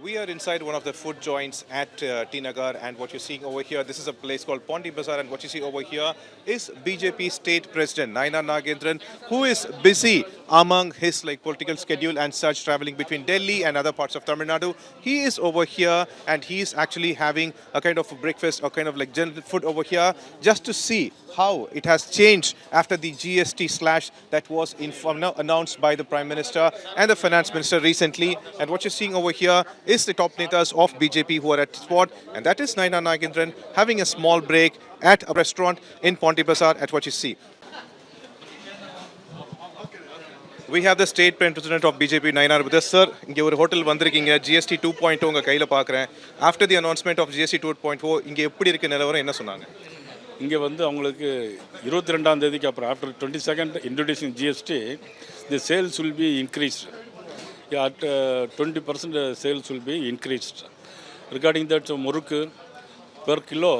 We are inside one of the food joints at T Nagar, and what you're seeing over here, this is a place called Pondi Bazaar, and what you see over here is BJP State President Naina Nagendran, who is busy among his political schedule and such, traveling between Delhi and other parts of Tamil Nadu. He is over here, and he is actually having a kind of a breakfast or kind of like general food over here, just to see how it has changed after the GST slash that was announced by the Prime Minister and the Finance Minister recently. And what you're seeing over here is the top netas of BJP who are at spot, and that is Naina Nagendran having a small break at a restaurant in Pondi Bazaar at what you see. We have the state president of BJP, Naina, with us. Sir, இங்கே ஒரு hotel வந்திருக்கீங்க, GST 2.0 உங்க கையில் பார்க்குறேன். After the announcement of GST 2.0, இங்கே எப்படி இருக்கு நிலவரம், என்ன சொன்னாங்க? இங்கே வந்து அவங்களுக்கு 22ஆம் தேதிக்கு அப்புறம் after 22nd introducing GST, the sales will be increased. At 20% sales will be increased. Regarding that, murukku per kilo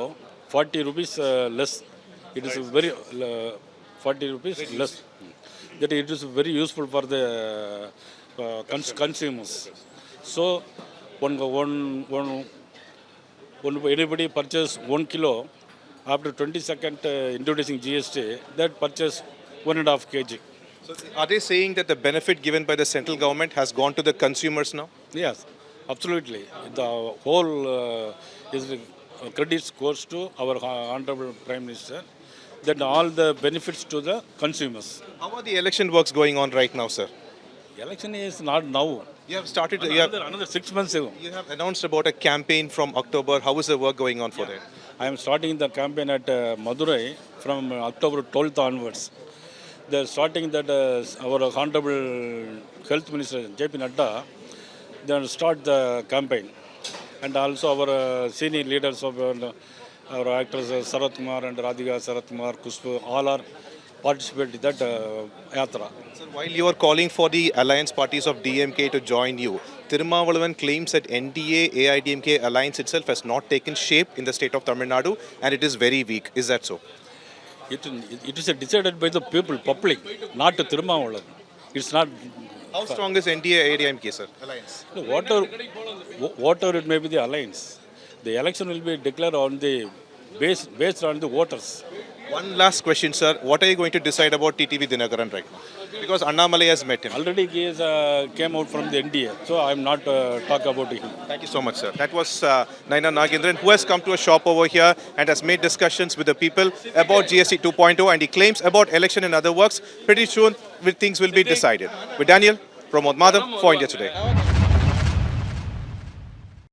40 rupees less. It is very 40 rupees less. That it is very useful for the consumers. So, anybody purchase 1 kilo after 22nd introducing GST, that purchase 1.5 kg. So are they saying that the benefit given by the central government has gone to the consumers now? Yes, absolutely. The whole credits goes to our Honorable Prime Minister. Then all the benefits to the consumers. How are the election works going on right now, sir? Election is not now. You have started. Another 6 months ago. You have announced about a campaign from October. How is the work going on for that? I am starting the campaign at Madurai from October 12th onwards. They are starting that our Honorable Health Minister JP Nadda, they will start the campaign. And also our senior leaders of our actors Sarath Kumar and Radhika Sarath Kumar, Kushbu, all are participating in that yatra. Sir, while you are calling for the alliance parties of DMK to join you, Tirumavalavan claims that NDA AIDMK alliance itself has not taken shape in the state of Tamil Nadu and it is very weak. Is that so? It is decided by the people, public, not Tirumavalavan. It's not. How strong is NDA AIDMK, sir? Alliance. Whatever it may be the alliance, the election will be declared on the based on the voters. One last question, sir. What are you going to decide about TTV Dinakaran right now? Because Annamalai has met him. Already he has, came out from the NDA, so I am not talk about him. Thank you so much, sir. That was Naina Nagendran, who has come to a shop over here and has made discussions with the people about GST 2.0, and he claims about election and other works. Pretty soon, things will be decided. With Daniel, Pramod Madhav for India Today.